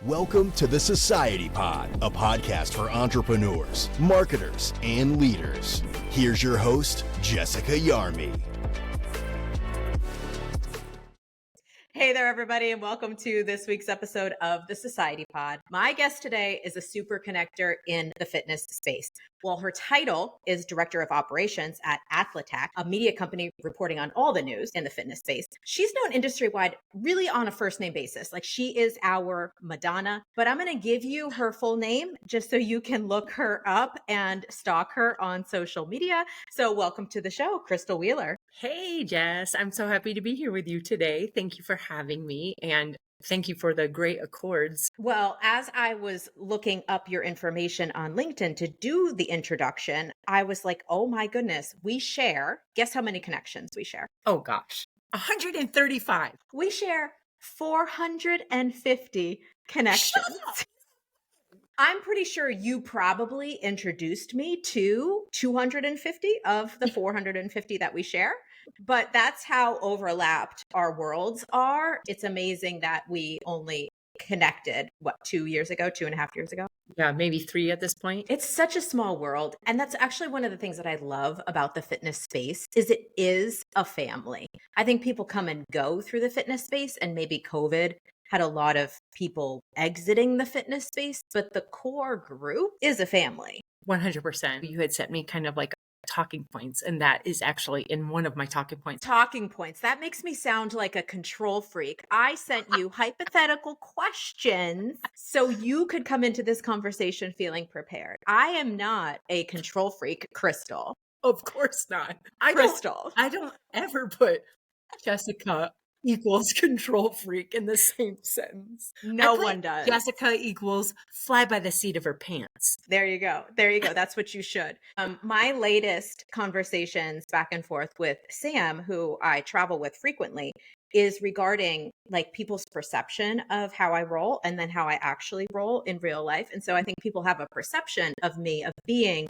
Welcome to the Society Pod, a podcast for entrepreneurs, marketers, and leaders. Here's your host, Jessica Yarmy. Hey there, everybody, and welcome to this week's episode of the Society Pod. My guest today is a super connector in the fitness space. Well, her title is Director of Operations at Athletech, a media company reporting on all the news in the fitness space. She's known industry-wide really on a first-name basis. Like, she is our Madonna, but I'm going to give you her full name just so you can look her up and stalk her on social media. So welcome to the show, Crystal Wheeler. Hey, Jess. I'm so happy to be here with you today. Thank you for having me, and thank you for the great accords. Well, as I was looking up your information on LinkedIn to do the introduction, I was like, oh my goodness, we share. Guess how many connections we share? Oh gosh, 135. We share 450 connections. Shut up. I'm pretty sure you probably introduced me to 250 of the 450 that we share, but that's how overlapped our worlds are. It's amazing that we only connected, 2 years ago, 2.5 years ago? Yeah, maybe 3 at this point. It's such a small world. And that's actually one of the things that I love about the fitness space is it is a family. I think people come and go through the fitness space, and maybe COVID had a lot of people exiting the fitness space, but the core group is a family. 100%. You had sent me kind of like talking points, and that is actually in one of my talking points. Talking points. That makes me sound like a control freak. I sent you hypothetical questions so you could come into this conversation feeling prepared. I am not a control freak, Crystal. Of course not. Crystal. I don't ever put Jessica equals control freak in the same sentence. No one does. Jessica equals fly by the seat of her pants. There you go. There you go. That's what you should. My latest conversations back and forth with Sam, who I travel with frequently, is regarding like people's perception of how I roll and then how I actually roll in real life. And so I think people have a perception of me of being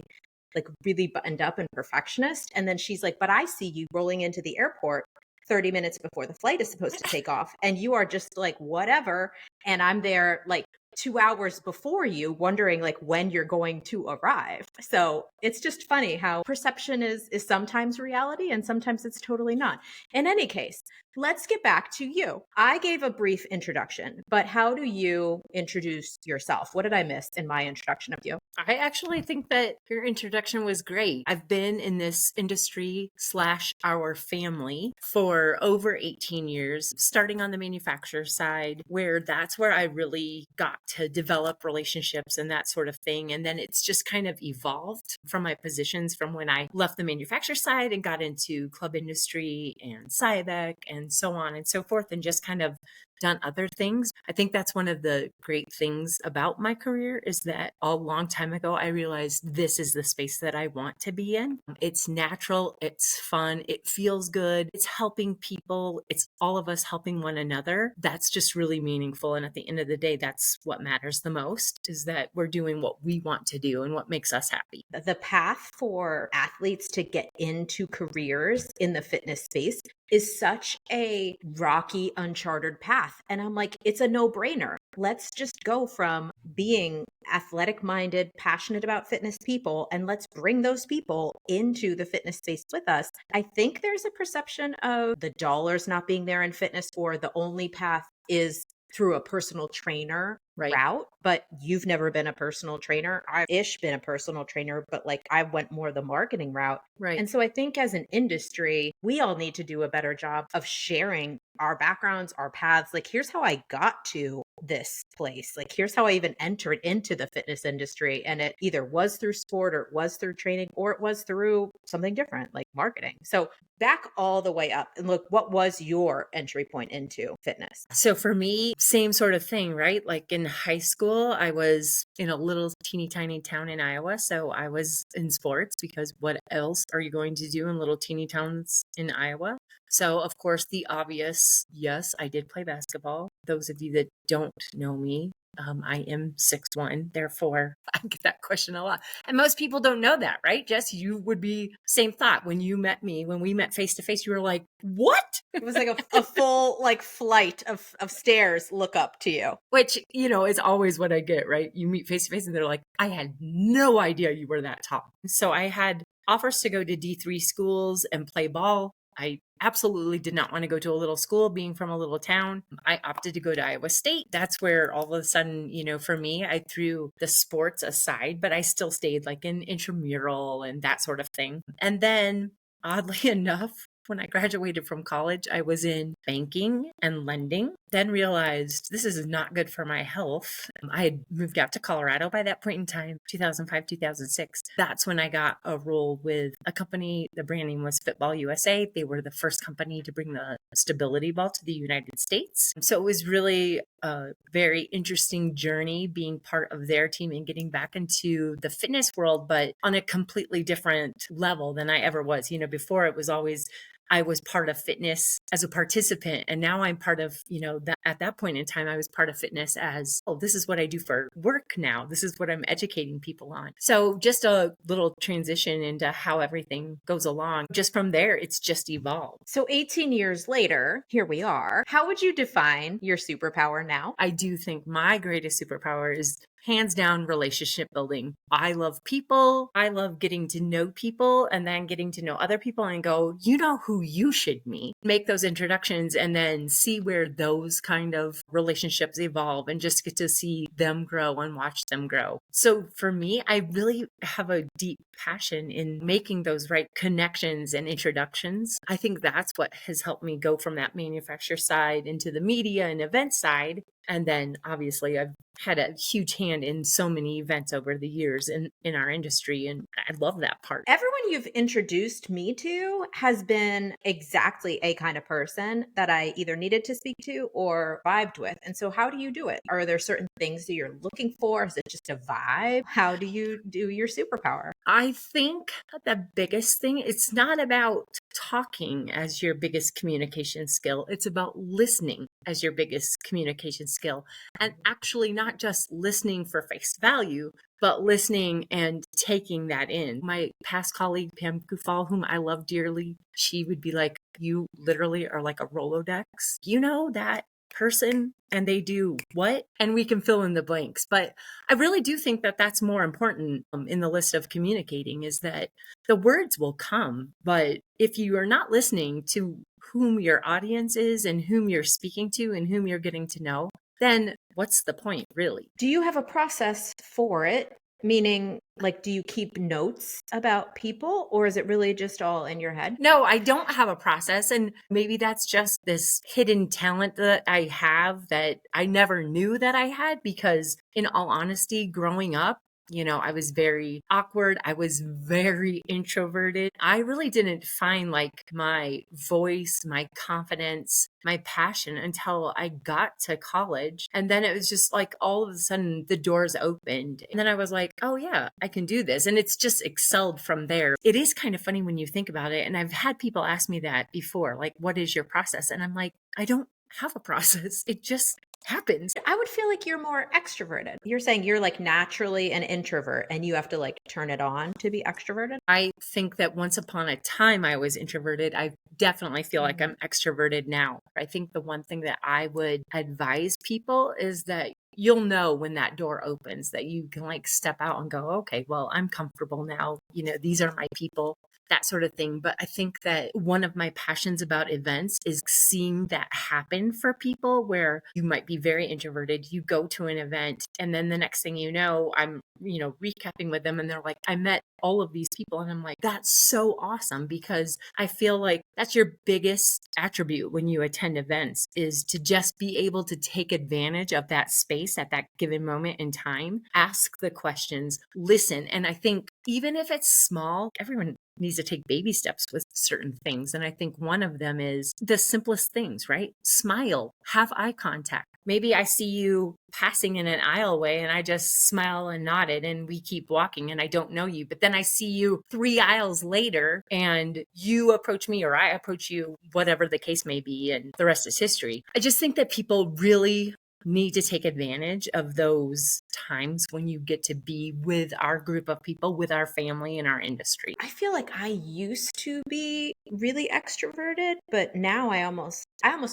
like really buttoned up and perfectionist. And then she's like, but I see you rolling into the airport 30 minutes before the flight is supposed to take off. And you are just like, whatever. And I'm there like 2 hours before you wondering like when you're going to arrive. So it's just funny how perception is sometimes reality and sometimes it's totally not. In any case, let's get back to you. I gave a brief introduction, but how do you introduce yourself? What did I miss in my introduction of you? I actually think that your introduction was great. I've been in this industry / our family for over 18 years, starting on the manufacturer side, where that's where I really got to develop relationships and that sort of thing. And then it's just kind of evolved from my positions from when I left the manufacturer side and got into club industry and Cybec and so on and so forth, and just kind of done other things. I think that's one of the great things about my career is that a long time ago, I realized this is the space that I want to be in. It's natural. It's fun. It feels good. It's helping people. It's all of us helping one another. That's just really meaningful. And at the end of the day, that's what matters the most is that we're doing what we want to do and what makes us happy. The path for athletes to get into careers in the fitness space is such a rocky, uncharted path. And I'm like, it's a no-brainer. Let's just go from being athletic-minded, passionate about fitness people, and let's bring those people into the fitness space with us. I think there's a perception of the dollars not being there in fitness, or the only path is through a personal trainer route, but you've never been a personal trainer. I've been a personal trainer, but like I went more the marketing route. Right. And so I think as an industry, we all need to do a better job of sharing our backgrounds, our paths. Like, here's how I got to this place. Like, here's how I even entered into the fitness industry. And it either was through sport or it was through training or it was through something different like marketing. So back all the way up and look, what was your entry point into fitness? So for me, same sort of thing, right? Like in high school, I was in a little teeny tiny town in Iowa. So I was in sports because what else are you going to do in little teeny towns in Iowa? So, of course, the obvious, yes, I did play basketball. Those of you that don't know me, I am 6'1", therefore I get that question a lot. And most people don't know that, right? Jess, you would be same thought when you met me, when we met face to face, you were like, what? It was like a full like flight of stairs look up to you. Which, is always what I get, right? You meet face to face and they're like, I had no idea you were that tall. So I had offers to go to D3 schools and play ball. I absolutely did not want to go to a little school being from a little town. I opted to go to Iowa State. That's where all of a sudden, for me, I threw the sports aside, but I still stayed like in intramural and that sort of thing. And then oddly enough, when I graduated from college, I was in banking and lending, then realized this is not good for my health. I had moved out to Colorado by that point in time, 2005, 2006. That's when I got a role with a company. The brand name was Football USA. They were the first company to bring the stability ball to the United States. So it was really a very interesting journey being part of their team and getting back into the fitness world, but on a completely different level than I ever was. Before it was always I was part of fitness as a participant. And now I'm part of, that at that point in time, I was part of fitness as, oh, this is what I do for work now. This is what I'm educating people on. So just a little transition into how everything goes along. Just from there, it's just evolved. So 18 years later, here we are. How would you define your superpower now? I do think my greatest superpower is hands down relationship building. I love people. I love getting to know people and then getting to know other people and go, you know who you should meet, make those introductions and then see where those kind of relationships evolve and just get to see them grow and watch them grow. So for me, I really have a deep passion in making those right connections and introductions. I think that's what has helped me go from that manufacturer side into the media and event side. And then obviously I've had a huge hand in so many events over the years in our industry. And I love that part. Everyone you've introduced me to has been exactly a kind of person that I either needed to speak to or vibed with. And so how do you do it? Are there certain things that you're looking for? Is it just a vibe? How do you do your superpower? I think the biggest thing, it's not about talking as your biggest communication skill. It's about listening as your biggest communication skill, and actually not just listening for face value, but listening and taking that in. My past colleague, Pam Gufal, whom I love dearly, she would be like, you literally are like a Rolodex. You know that person and they do what? And we can fill in the blanks. But I really do think that that's more important in the list of communicating, is that the words will come. But if you are not listening to whom your audience is and whom you're speaking to and whom you're getting to know, then what's the point, really? Do you have a process for it? Meaning, like, do you keep notes about people, or is it really just all in your head? No, I don't have a process. And maybe that's just this hidden talent that I have that I never knew that I had, because in all honesty, growing up, I was very awkward. I was very introverted. I really didn't find like my voice, my confidence, my passion until I got to college. And then it was just like all of a sudden the doors opened. And then I was like, oh yeah, I can do this. And it's just excelled from there. It is kind of funny when you think about it. And I've had people ask me that before, like, what is your process? And I'm like, I don't have a process. It just happens. I would feel like you're more extroverted. You're saying you're like naturally an introvert and you have to like turn it on to be extroverted. I think that once upon a time I was introverted. I definitely feel like I'm extroverted now. I think the one thing that I would advise people is that you'll know when that door opens, that you can like step out and go, okay, well, I'm comfortable now. These are my people, that sort of thing. But I think that one of my passions about events is seeing that happen for people, where you might be very introverted, you go to an event, and then the next thing you know, I'm, recapping with them and they're like, I met all of these people. And I'm like, that's so awesome, because I feel like that's your biggest attribute when you attend events, is to just be able to take advantage of that space at that given moment in time, ask the questions, listen. And I think even if it's small, everyone needs to take baby steps with certain things. And I think one of them is the simplest things, right? Smile, have eye contact, Maybe I see you passing in an aisleway and I just smile and nodded and we keep walking and I don't know you. But then I see you 3 aisles later and you approach me or I approach you, whatever the case may be. And the rest is history. I just think that people really need to take advantage of those times when you get to be with our group of people, with our family and our industry. I feel like I used to be really extroverted, but now I almost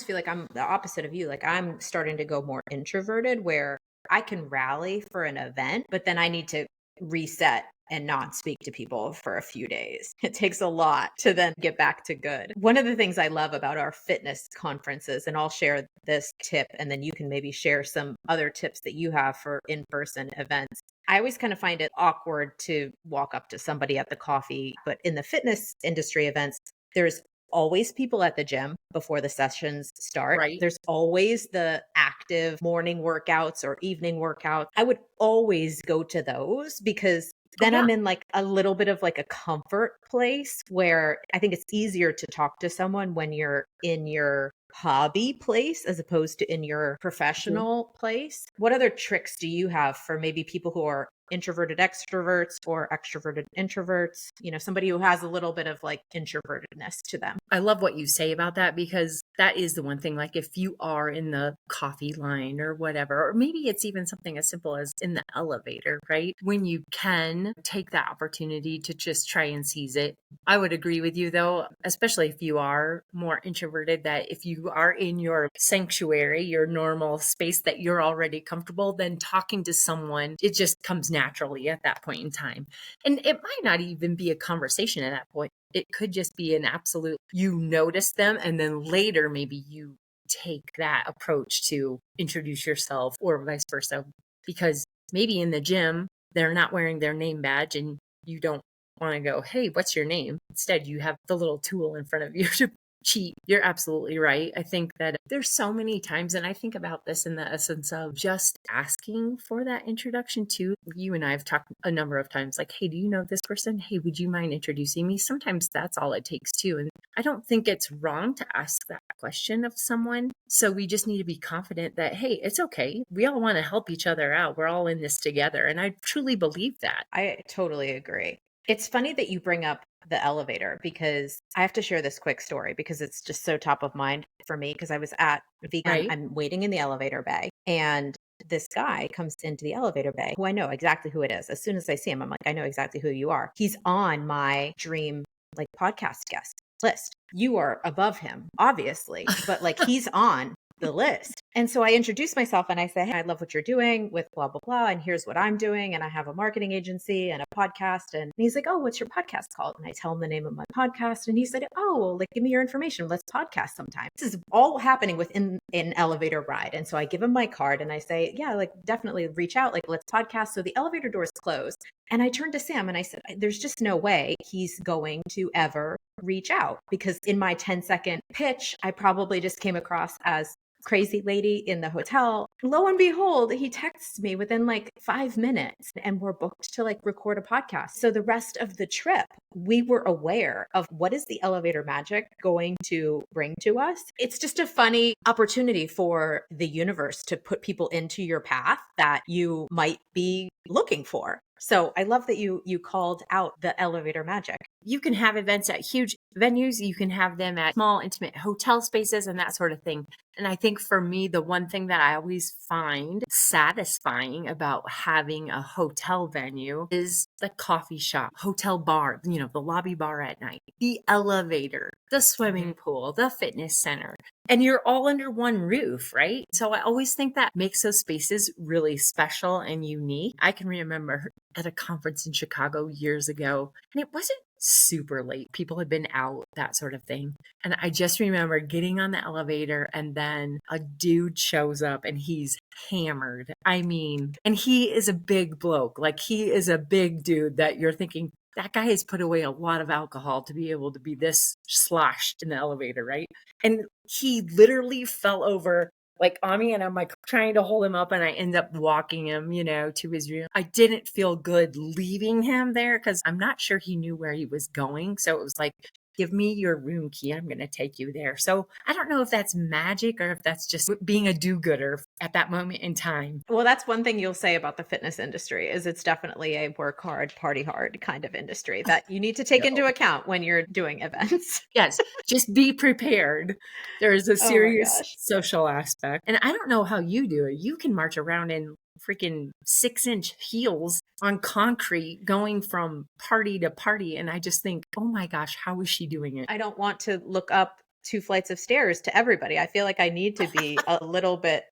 feel like I'm the opposite of you. Like I'm starting to go more introverted where I can rally for an event, but then I need to reset and not speak to people for a few days. It takes a lot to then get back to good. One of the things I love about our fitness conferences, and I'll share this tip and then you can maybe share some other tips that you have for in-person events. I always kind of find it awkward to walk up to somebody at the coffee, but in the fitness industry events, there's always people at the gym before the sessions start. Right. There's always the active morning workouts or evening workouts. I would always go to those because then I'm in like a little bit of like a comfort place where I think it's easier to talk to someone when you're in your hobby place as opposed to in your professional place. What other tricks do you have for maybe people who are introverted extroverts or extroverted introverts? Somebody who has a little bit of like introvertedness to them. I love what you say about that because that is the one thing. Like if you are in the coffee line or whatever, or maybe it's even something as simple as in the elevator, right? When you can take that opportunity to just try and seize it. I would agree with you though, especially if you are more introverted, that if you are in your sanctuary, your normal space that you're already comfortable, then talking to someone, it just comes naturally at that point in time. And it might not even be a conversation at that point. It could just be an absolute, you notice them and then later maybe you take that approach to introduce yourself or vice versa. Because maybe in the gym, they're not wearing their name badge and you don't want to go, hey, what's your name? Instead, you have the little tool in front of you to cheat. You're absolutely right. I think that there's so many times, and I think about this in the essence of just asking for that introduction too. You and I have talked a number of times, like, hey, do you know this person? Hey, would you mind introducing me? Sometimes that's all it takes too. And I don't think it's wrong to ask that question of someone. So we just need to be confident that, hey, it's okay. We all want to help each other out. We're all in this together. And I truly believe that. I totally agree. It's funny that you bring up the elevator because I have to share this quick story because it's just so top of mind for me because I was at Vegan. Right. I'm waiting in the elevator bay and this guy comes into the elevator bay who I know exactly who it is. As soon as I see him, I'm like, I know exactly who you are. He's on my dream like podcast guest list. You are above him, obviously, but like he's on the list. And so I introduce myself and I say, hey, I love what you're doing with blah, blah, blah. And here's what I'm doing. And I have a marketing agency and a podcast. And he's like, oh, what's your podcast called? And I tell him the name of my podcast. And he said, oh, well, like, give me your information. Let's podcast sometime. This is all happening within an elevator ride. And so I give him my card and I say, yeah, like definitely reach out. Like, let's podcast. So the elevator doors close. And I turned to Sam and I said, there's just no way he's going to ever reach out because in my 10-second pitch, I probably just came across as crazy lady in the hotel. Lo and behold, he texts me within like 5 minutes and we're booked to like record a podcast. So the rest of the trip, we were aware of what is the elevator magic going to bring to us. It's just a funny opportunity for the universe to put people into your path that you might be looking for. So I love that you called out the elevator magic. You can have events at huge venues. You can have them at small, intimate hotel spaces and that sort of thing. And I think for me, the one thing that I always find satisfying about having a hotel venue is the coffee shop, hotel bar, the lobby bar at night, the elevator, the swimming pool, the fitness center. And you're all under one roof, right? So I always think that makes those spaces really special and unique. I can remember at a conference in Chicago years ago, and it wasn't super late. People had been out, that sort of thing. And I just remember getting on the elevator and then a dude shows up and he's hammered. I mean, and he is a big bloke. Like he is a big dude that you're thinking, that guy has put away a lot of alcohol to be able to be this sloshed in the elevator, right? And he literally fell over like on me and I'm like trying to hold him up and I end up walking him, to his room. I didn't feel good leaving him there because I'm not sure he knew where he was going. So it was like, give me your room key. I'm going to take you there. So I don't know if that's magic or if that's just being a do-gooder at that moment in time. Well, that's one thing you'll say about the fitness industry is it's definitely a work hard, party hard kind of industry that you need to take into account when you're doing events. Yes, just be prepared. There is a Oh my serious gosh. social aspect. And I don't know how you do it. You can march around in freaking 6-inch heels on concrete going from party to party. And I just think, oh my gosh, how is she doing it? I don't want to look up 2 flights of stairs to everybody. I feel like I need to be a little bit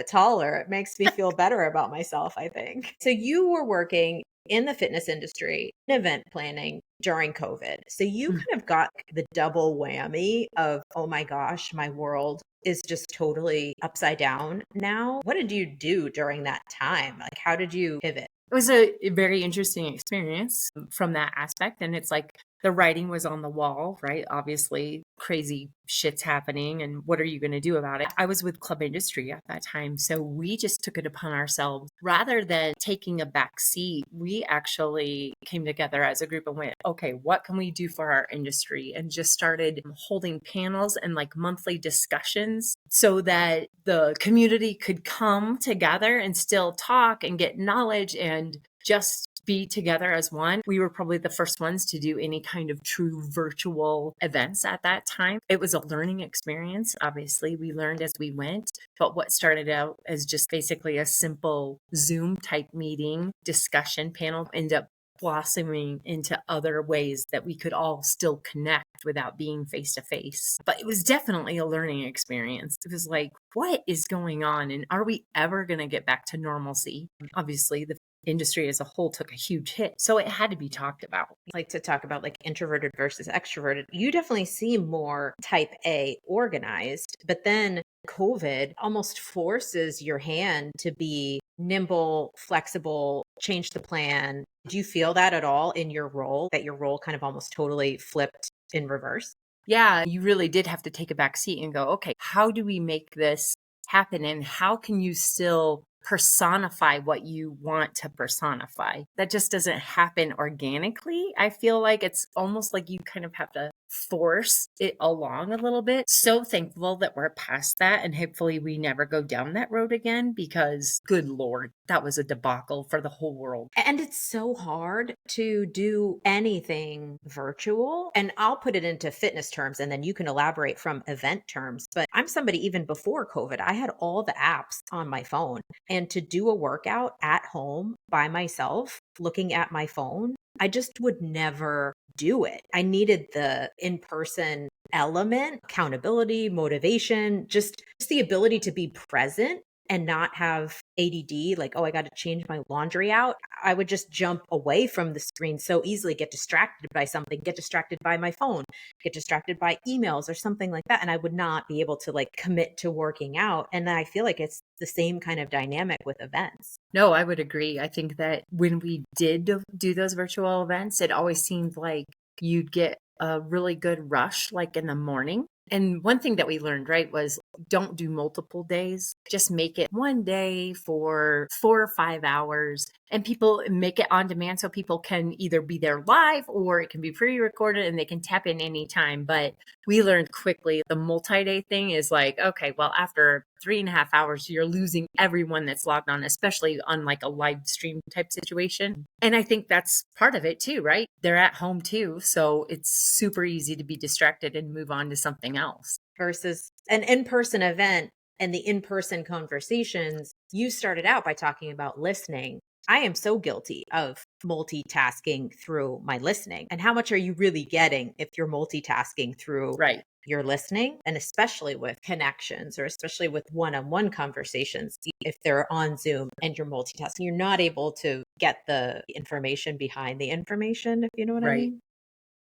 taller. It makes me feel better about myself, I think. So you were working in the fitness industry, in event planning during COVID. So you kind of got the double whammy of, oh my gosh, my world is just totally upside down now. What did you do during that time? Like, how did you pivot? It was a very interesting experience from that aspect. And it's like the writing was on the wall, right? Obviously, crazy shit's happening. And what are you going to do about it? I was with club industry at that time. So we just took it upon ourselves. Rather than taking a back seat, we actually came together as a group and went, okay, what can we do for our industry? And just started holding panels and like monthly discussions so that the community could come together and still talk and get knowledge and just be together as one. We were probably the first ones to do any kind of true virtual events at that time. It was a learning experience. Obviously, we learned as we went, but what started out as just basically a simple Zoom type meeting discussion panel ended up blossoming into other ways that we could all still connect without being face to face. But it was definitely a learning experience. It was like, what is going on? And are we ever going to get back to normalcy? Obviously, the industry as a whole took a huge hit. So it had to be talked about. Like to talk about like introverted versus extroverted. You definitely seem more type A organized, but then COVID almost forces your hand to be nimble, flexible, change the plan. Do you feel that at all in your role, that your role kind of almost totally flipped in reverse? Yeah, you really did have to take a back seat and go, okay, how do we make this happen? And how can you still personify what you want to personify? That just doesn't happen organically. I feel like it's almost like you kind of have to force it along a little bit. So thankful that we're past that. And hopefully we never go down that road again because good Lord, that was a debacle for the whole world. And it's so hard to do anything virtual. And I'll put it into fitness terms and then you can elaborate from event terms. But I'm somebody even before COVID, I had all the apps on my phone. And to do a workout at home by myself, looking at my phone, I just would never do it. I needed the in-person element, accountability, motivation, just the ability to be present and not have ADD, like, oh, I got to change my laundry out. I would just jump away from the screen so easily, get distracted by something, get distracted by my phone, get distracted by emails or something like that. And I would not be able to like commit to working out. And I feel like it's the same kind of dynamic with events. No, I would agree. I think that when we did do those virtual events, it always seemed like you'd get a really good rush, like in the morning. And one thing that we learned, right, was don't do multiple days. Just make it one day for 4 or 5 hours and people make it on demand so people can either be there live or it can be pre-recorded and they can tap in anytime. But we learned quickly the multi-day thing is like, okay, well, after 3.5 hours, you're losing everyone that's logged on, especially on like a live stream type situation. And I think that's part of it too, right? They're at home too. So it's super easy to be distracted and move on to something else. Versus an in-person event and the in-person conversations, you started out by talking about listening. I am so guilty of multitasking through my listening. And how much are you really getting if you're multitasking through Right. your listening? And especially with connections or especially with one-on-one conversations, if they're on Zoom and you're multitasking, you're not able to get the information behind the information, if you know what I Right. mean.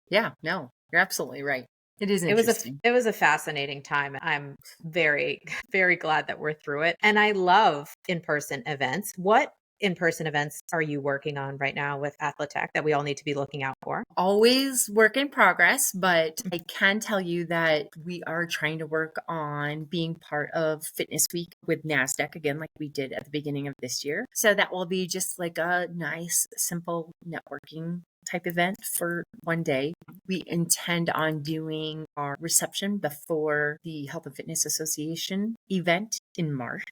Yeah, no, you're absolutely right. It is It was interesting. it was a fascinating time. I'm very, very glad that we're through it. And I love in-person events. What in-person events are you working on right now with Athletech that we all need to be looking out for? Always work in progress, but I can tell you that we are trying to work on being part of Fitness Week with NASDAQ again, like we did at the beginning of this year. So that will be just like a nice, simple networking type event for one day. We intend on doing our reception before the Health and Fitness Association event in March,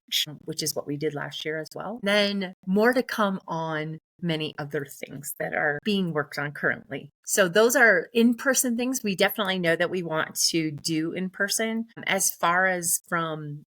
which is what we did last year as well. Then more to come on many other things that are being worked on currently. So those are in-person things we definitely know that we want to do in person. As far as from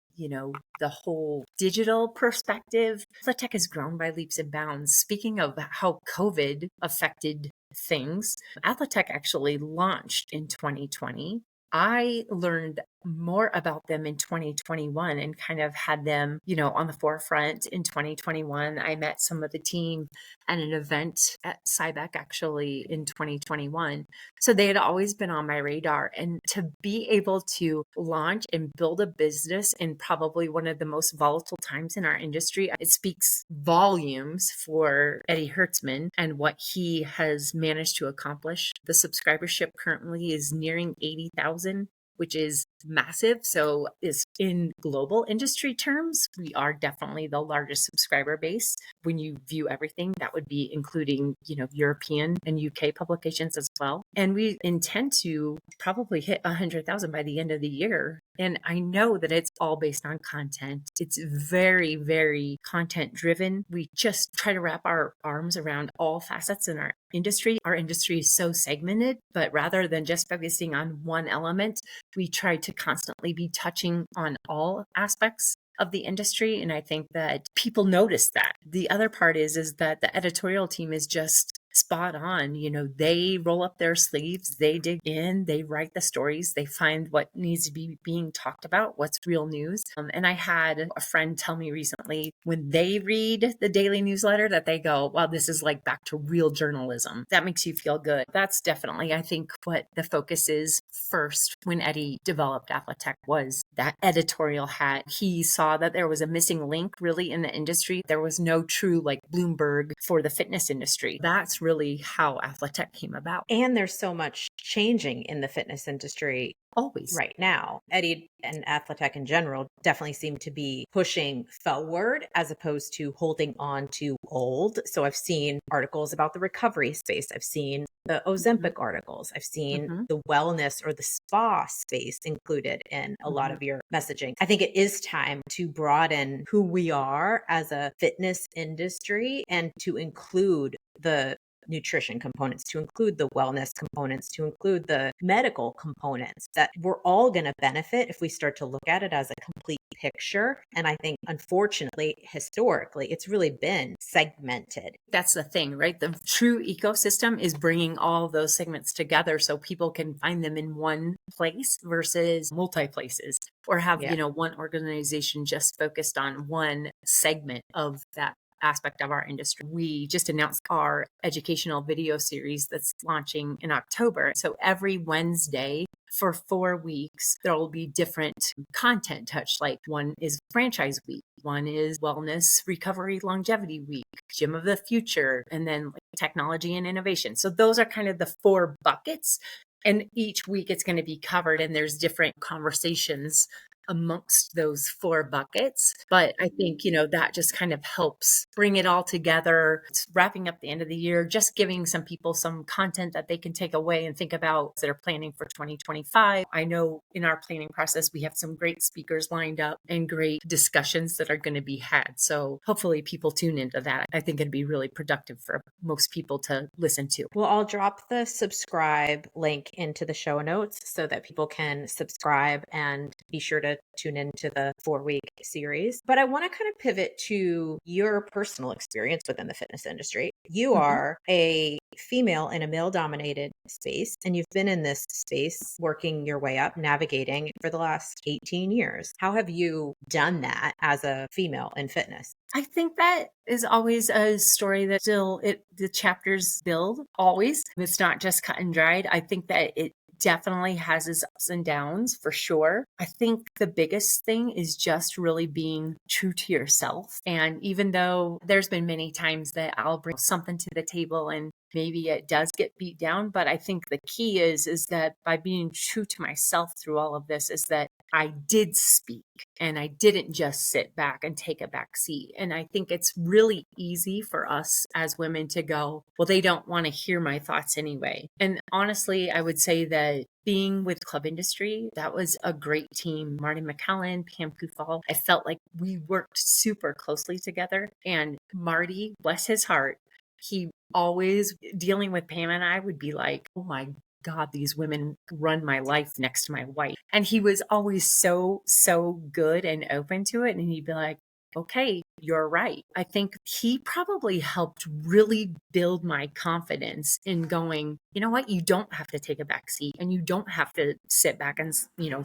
the whole digital perspective, Athletech has grown by leaps and bounds. Speaking of how COVID affected things, Athletech actually launched in 2020. I learned more about them in 2021 and kind of had them, on the forefront in 2021. I met some of the team at an event at Cybec actually in 2021. So they had always been on my radar. And to be able to launch and build a business in probably one of the most volatile times in our industry, it speaks volumes for Eddie Hertzman and what he has managed to accomplish. The subscribership currently is nearing 80,000, which is massive. So is in global industry terms, we are definitely the largest subscriber base. When you view everything, that would be including, European and UK publications as well. And we intend to probably hit 100,000 by the end of the year. And I know that it's all based on content. It's very, very content driven. We just try to wrap our arms around all facets in our industry. Our industry is so segmented, but rather than just focusing on one element, we try to constantly be touching on all aspects of the industry. And I think that people notice that. The other part is that the editorial team is just spot on. They roll up their sleeves, they dig in, they write the stories, they find what needs to be being talked about, what's real news. And I had a friend tell me recently when they read the daily newsletter that they go, wow, this is like back to real journalism. That makes you feel good. That's definitely, I think, what the focus is first when Eddie developed Athletech was that editorial hat. He saw that there was a missing link really in the industry. There was no true like Bloomberg for the fitness industry. That's really how Athletech came about. And there's so much changing in the fitness industry Always. right now. Eddie and Athletech in general definitely seem to be pushing forward as opposed to holding on to old. So I've seen articles about the recovery space. I've seen the Ozempic articles. I've seen the wellness or the spa space included in a lot of your messaging. I think it is time to broaden who we are as a fitness industry and to include the nutrition components, to include the wellness components, to include the medical components that we're all going to benefit if we start to look at it as a complete picture. And I think, unfortunately, historically, it's really been segmented. That's the thing, right? The true ecosystem is bringing all those segments together so people can find them in one place versus multi places, or have, one organization just focused on one segment of that aspect of our industry. We just announced our educational video series that's launching in October. So every Wednesday for 4 weeks, there will be different content touched. Like one is franchise week, one is wellness, recovery, longevity week, gym of the future, and then technology and innovation. So those are kind of the 4 buckets. And each week it's going to be covered and there's different conversations amongst those 4 buckets. But I think, that just kind of helps bring it all together. It's wrapping up the end of the year, just giving some people some content that they can take away and think about that are planning for 2025. I know in our planning process, we have some great speakers lined up and great discussions that are going to be had. So hopefully people tune into that. I think it'd be really productive for most people to listen to. Well, I'll drop the subscribe link into the show notes so that people can subscribe and be sure to tune into the 4-week series. But I want to kind of pivot to your personal experience within the fitness industry. You are a female in a male-dominated space, and you've been in this space working your way up, navigating for the last 18 years. How have you done that as a female in fitness? I think that is always a story that the chapters build always. It's not just cut and dried. I think that it definitely has its ups and downs for sure. I think the biggest thing is just really being true to yourself. And even though there's been many times that I'll bring something to the table and maybe it does get beat down. But I think the key is that by being true to myself through all of this, is that I did speak and I didn't just sit back and take a back seat. And I think it's really easy for us as women to go, well, they don't want to hear my thoughts anyway. And honestly, I would say that being with Club Industry, that was a great team. Marty McCallan, Pam Kufal. I felt like we worked super closely together. And Marty, bless his heart, he always, dealing with Pam and I, would be like, oh my God, these women run my life next to my wife. And he was always so good and open to it. And he'd be like, okay, you're right. I think he probably helped really build my confidence in going, you know what? You don't have to take a back seat and you don't have to sit back and,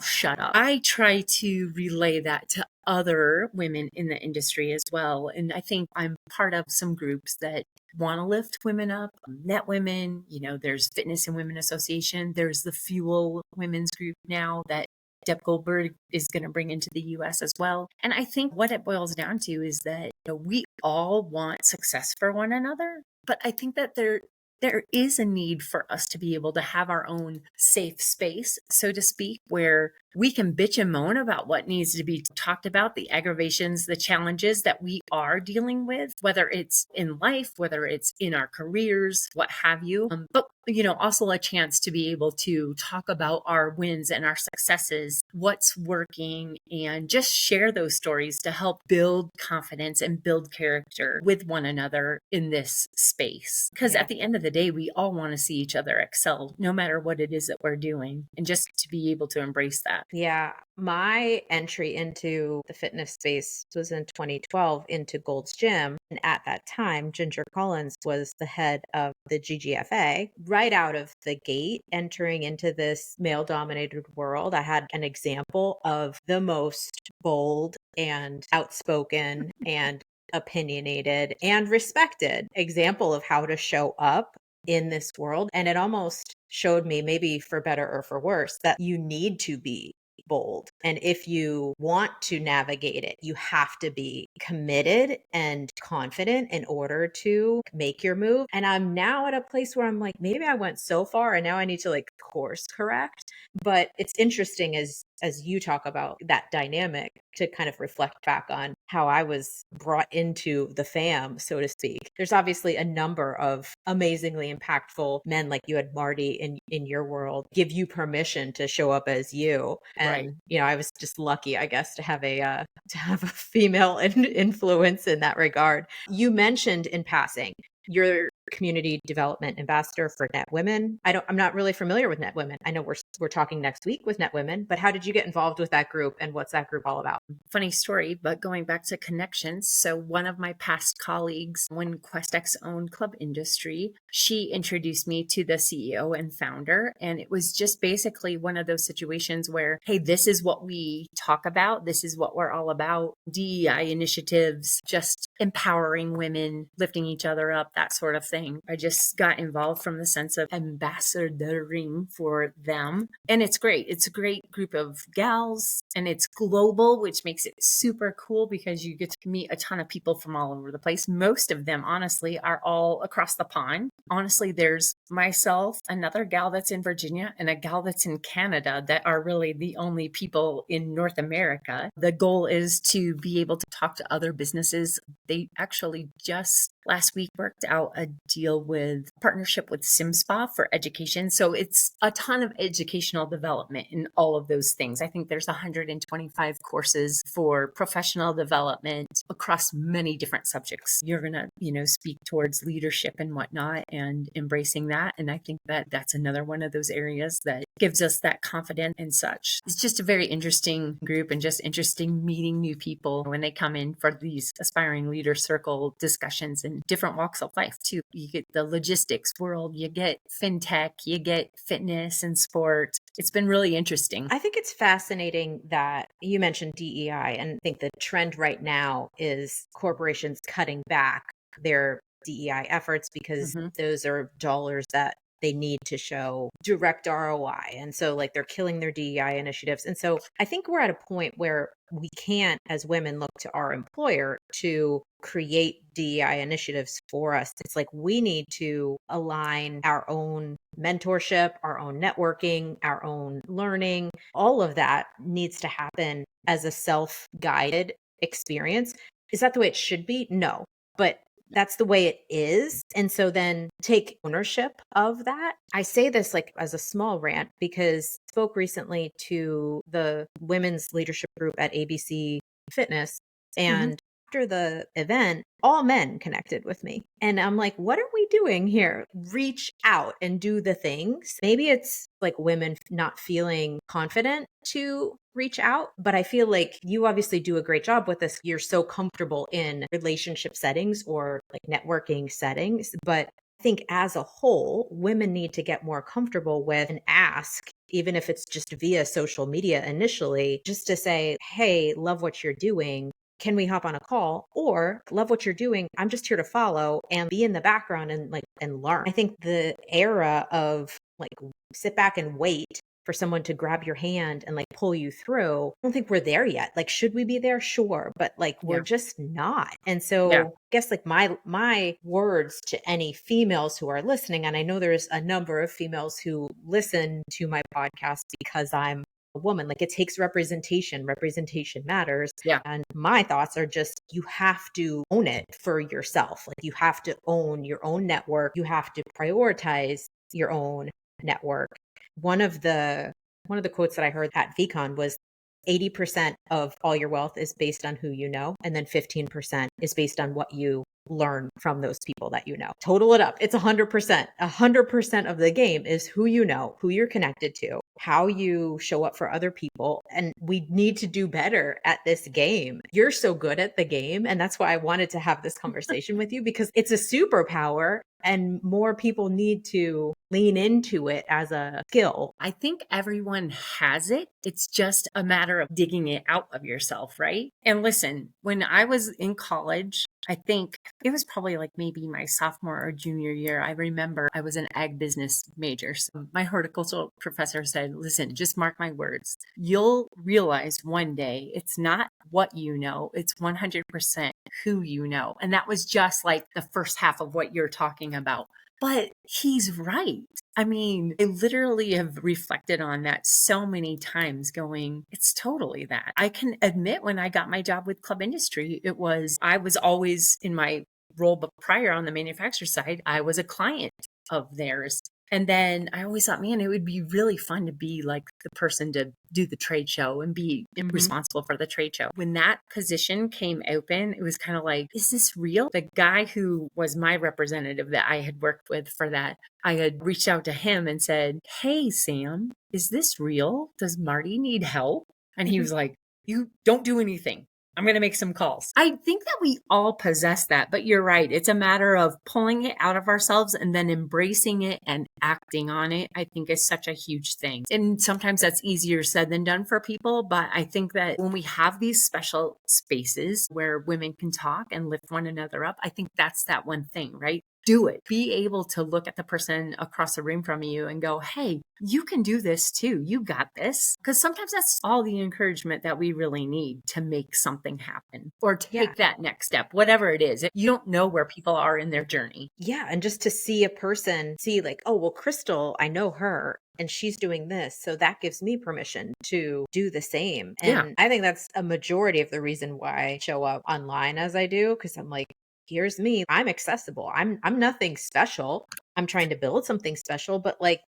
shut up. I try to relay that to other women in the industry as well. And I think I'm part of some groups that want to lift women up, Net Women, there's Fitness and Women Association. There's the Fuel Women's Group now that Deb Goldberg is going to bring into the US as well. And I think what it boils down to is that we all want success for one another, but I think that there is a need for us to be able to have our own safe space, so to speak, where we can bitch and moan about what needs to be talked about, the aggravations, the challenges that we are dealing with, whether it's in life, whether it's in our careers, what have you. But also a chance to be able to talk about our wins and our successes, what's working, and just share those stories to help build confidence and build character with one another in this space. Because at the end of the day, we all want to see each other excel, no matter what it is that we're doing, and just to be able to embrace that. Yeah. My entry into the fitness space was in 2012 into Gold's Gym. And at that time, Ginger Collins was the head of the GGFA. Right out of the gate, entering into this male dominated world, I had an example of the most bold and outspoken and opinionated and respected example of how to show up in this world. And it almost showed me, maybe for better or for worse, that you need to be bold. And if you want to navigate it, you have to be committed and confident in order to make your move. And I'm now at a place where I'm like, maybe I went so far and now I need to course correct. But it's interesting as you talk about that dynamic to kind of reflect back on how I was brought into the fam, so to speak. There's obviously a number of amazingly impactful men, like you had Marty in your world, give you permission to show up as you. And, I was just lucky, I guess, to have a female influence in that regard. You mentioned in passing, you're community development ambassador for Net Women. I'm not really familiar with Net Women. I know we're talking next week with Net Women, but how did you get involved with that group and what's that group all about? Funny story, but going back to connections. So one of my past colleagues, when QuestX owned Club Industry, she introduced me to the CEO and founder. And it was just basically one of those situations where, hey, this is what we talk about. This is what we're all about. DEI initiatives, just empowering women, lifting each other up, that sort of thing. I just got involved from the sense of ambassadoring for them. And it's great. It's a great group of gals and it's global, which makes it super cool because you get to meet a ton of people from all over the place. Most of them, honestly, are all across the pond. Honestly, there's myself, another gal that's in Virginia, and a gal that's in Canada that are really the only people in North America. The goal is to be able to talk to other businesses. They actually just last week worked out a deal with partnership with SimSpa for education. So it's a ton of educational development in all of those things. I think there's 125 courses for professional development across many different subjects. You're going to, speak towards leadership and whatnot and embracing that. And I think that that's another one of those areas that gives us that confidence and such. It's just a very interesting group and just interesting meeting new people when they come in for these aspiring leader circle discussions in different walks of life too. You get the logistics world, you get fintech, you get fitness and sport. It's been really interesting. I think it's fascinating that you mentioned DEI, and I think the trend right now is corporations cutting back their DEI efforts because those are dollars that they need to show direct ROI. And so like they're killing their DEI initiatives. And so I think we're at a point where we can't, as women, look to our employer to create DEI initiatives for us. It's like we need to align our own mentorship, our own networking, our own learning. All of that needs to happen as a self-guided experience. Is that the way it should be? No. But that's the way it is. And so then take ownership of that. I say this like as a small rant because I spoke recently to the women's leadership group at ABC Fitness. And after the event, all men connected with me. And I'm like, what are we doing here? Reach out and do the things. Maybe it's like women not feeling confident to reach out, but I feel like you obviously do a great job with this. You're so comfortable in relationship settings or like networking settings. But I think as a whole, women need to get more comfortable with an ask, even if it's just via social media initially, just to say, hey, love what you're doing. Can we hop on a call? Or love what you're doing. I'm just here to follow and be in the background and learn. I think the era of like sit back and wait for someone to grab your hand and like pull you through, I don't think we're there yet. Like, should we be there? Sure. But like, we're just not. And so I guess like my words to any females who are listening, and I know there's a number of females who listen to my podcast because I'm a woman, like it takes representation. Representation matters. Yeah. And my thoughts are just, you have to own it for yourself. Like you have to own your own network. You have to prioritize your own network. One of the quotes that I heard at VCon was 80% of all your wealth is based on who you know, and then 15% is based on what you learn from those people that you know. Total it up. It's 100%. 100% of the game is who you know, who you're connected to, how you show up for other people. And we need to do better at this game. You're so good at the game. And that's why I wanted to have this conversation with you, because it's a superpower and more people need to lean into it as a skill. I think everyone has it. It's just a matter of digging it out of yourself, right? And listen, when I was in college, I think it was probably like maybe my sophomore or junior year. I remember I was an ag business major. So my horticultural professor said, listen, just mark my words. You'll realize one day it's not what you know, it's 100% who you know. And that was just like the first half of what you're talking about. But he's right. I mean, I literally have reflected on that so many times going, it's totally that. I can admit when I got my job with Club Industry, I was always in my role, but prior on the manufacturer side, I was a client of theirs. And then I always thought, man, it would be really fun to be like the person to do the trade show and be responsible for the trade show. When that position came open, it was kind of like, is this real? The guy who was my representative that I had worked with for that, I had reached out to him and said, hey, Sam, is this real? Does Marty need help? And he was like, you don't do anything. I'm going to make some calls. I think that we all possess that, but you're right. It's a matter of pulling it out of ourselves and then embracing it and acting on it. I think is such a huge thing. And sometimes that's easier said than done for people. But I think that when we have these special spaces where women can talk and lift one another up, I think that's that one thing, right? Do it. Be able to look at the person across the room from you and go, hey, you can do this too. You got this. Because sometimes that's all the encouragement that we really need to make something happen or take that next step, whatever it is. You don't know where people are in their journey. Yeah. And just to see a person see like, oh, well, Crystal, I know her and she's doing this. So that gives me permission to do the same. And I think that's a majority of the reason why I show up online as I do. Because I'm like, here's me. I'm accessible. I'm nothing special. I'm trying to build something special, but like,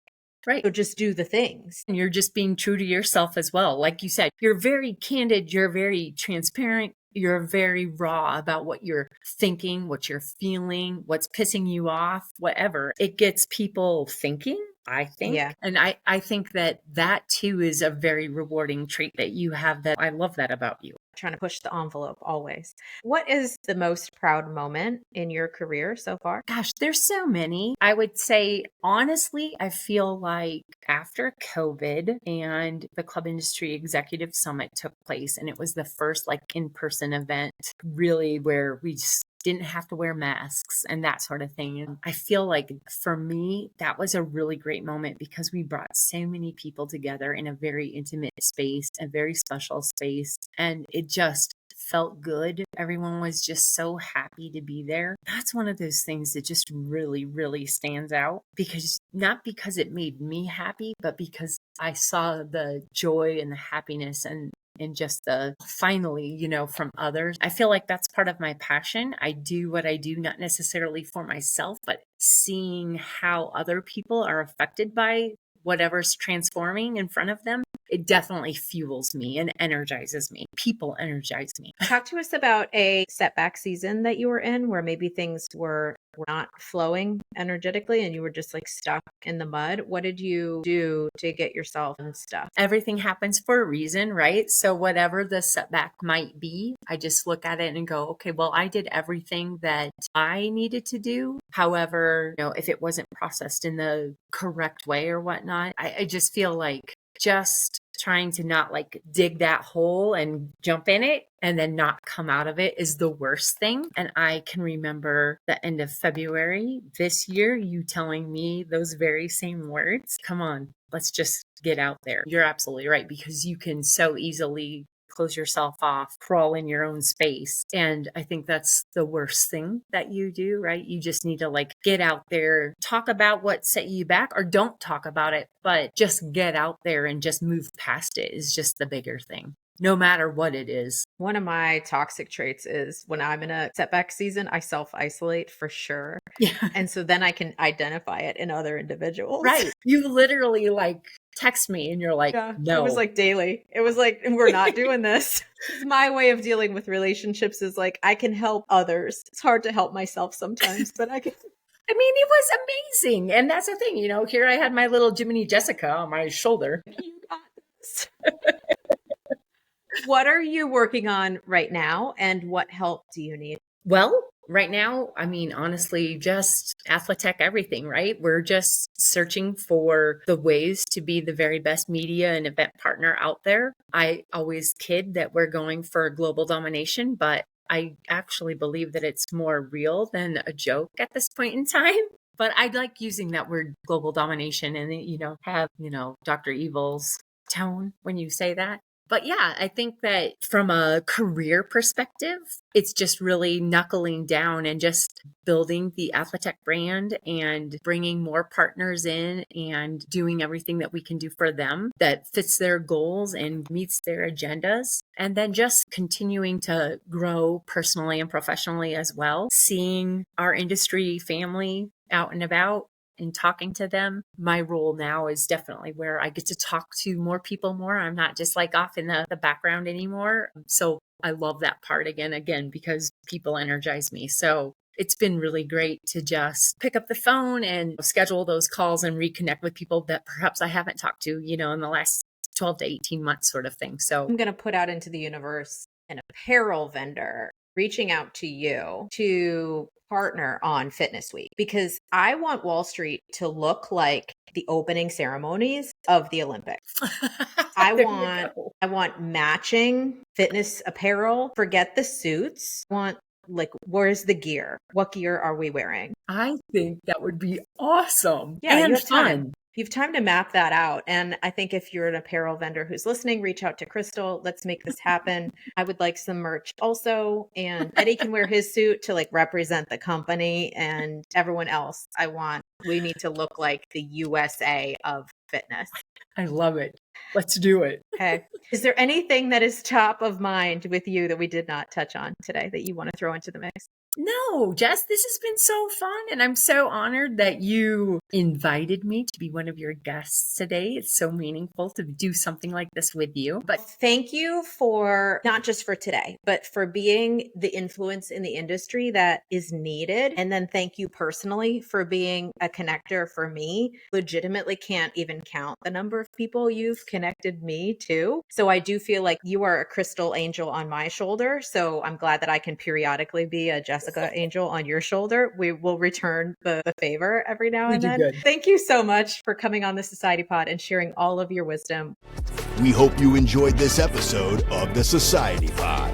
right. So just do the things. And you're just being true to yourself as well. Like you said, you're very candid. You're very transparent. You're very raw about what you're thinking, what you're feeling, what's pissing you off, whatever. It gets people thinking, I think. Yeah. And I think that too is a very rewarding trait that you have. That I love that about you. Trying to push the envelope always. What is the most proud moment in your career so far? Gosh, there's so many. I would say, honestly, I feel like after COVID and the Club Industry Executive Summit took place, and it was the first like in-person event really where we didn't have to wear masks and that sort of thing. And I feel like for me, that was a really great moment because we brought so many people together in a very intimate space, a very special space. And it just felt good. Everyone was just so happy to be there. That's one of those things that just really, really stands out because not because it made me happy, but because I saw the joy and the happiness and just the finally, from others. I feel like that's part of my passion. I do what I do, not necessarily for myself, but seeing how other people are affected by whatever's transforming in front of them, it definitely fuels me and energizes me. People energize me. Talk to us about a setback season that you were in where maybe things were not flowing energetically and you were just like stuck in the mud. What did you do to get yourself unstuck? Everything happens for a reason, right? So whatever the setback might be, I just look at it and go, okay, well, I did everything that I needed to do. However, if it wasn't processed in the correct way or whatnot, I just feel like just trying to not like dig that hole and jump in it and then not come out of it is the worst thing. And I can remember the end of February this year, you telling me those very same words. Come on, let's just get out there. You're absolutely right, because you can so easily close yourself off, crawl in your own space. And I think that's the worst thing that you do, right? You just need to like get out there, talk about what set you back, or don't talk about it, but just get out there and just move past it is just the bigger thing, no matter what it is. One of my toxic traits is when I'm in a setback season, I self-isolate for sure. Yeah. And so then I can identify it in other individuals. Right. You literally like text me and you're like, no. It was like daily. It was like, we're not doing this. My way of dealing with relationships is like, I can help others. It's hard to help myself sometimes, but I can. I mean, it was amazing. And that's the thing, here I had my little Jiminy Jessica on my shoulder. You got this. What are you working on right now and what help do you need? Well, right now, I mean, honestly, just Athletech everything, right? We're just searching for the ways to be the very best media and event partner out there. I always kid that we're going for global domination, but I actually believe that it's more real than a joke at this point in time. But I like using that word global domination and, have, Dr. Evil's tone when you say that. But yeah, I think that from a career perspective, it's just really knuckling down and just building the Athletech brand and bringing more partners in and doing everything that we can do for them that fits their goals and meets their agendas. And then just continuing to grow personally and professionally as well, seeing our industry family out and about and talking to them. My role now is definitely where I get to talk to more people more. I'm not just like off in the background anymore. So I love that part again, because people energize me. So it's been really great to just pick up the phone and schedule those calls and reconnect with people that perhaps I haven't talked to, in the last 12 to 18 months sort of thing. So I'm going to put out into the universe an apparel vendor reaching out to you to partner on Fitness Week, because I want Wall Street to look like the opening ceremonies of the Olympics. I want matching fitness apparel. Forget the suits. I want where's the gear? What gear are we wearing? I think that would be awesome. Yeah, and you have fun. time. You have time to map that out. And I think if you're an apparel vendor who's listening, reach out to Crystal. Let's make this happen. I would like some merch also. And Eddie can wear his suit to represent the company, and everyone else. We need to look like the USA of fitness. I love it. Let's do it. Okay. Is there anything that is top of mind with you that we did not touch on today that you want to throw into the mix? No, Jess, this has been so fun. And I'm so honored that you invited me to be one of your guests today. It's so meaningful to do something like this with you. But thank you for not just for today, but for being the influence in the industry that is needed. And then thank you personally for being a connector for me. Legitimately can't even count the number of people you've connected me to. So I do feel like you are a crystal angel on my shoulder. So I'm glad that I can periodically be a Jessica angel on your shoulder. We will return the favor every now and then. Good. Thank you so much for coming on the Society Pod and sharing all of your wisdom. We hope you enjoyed this episode of the Society Pod.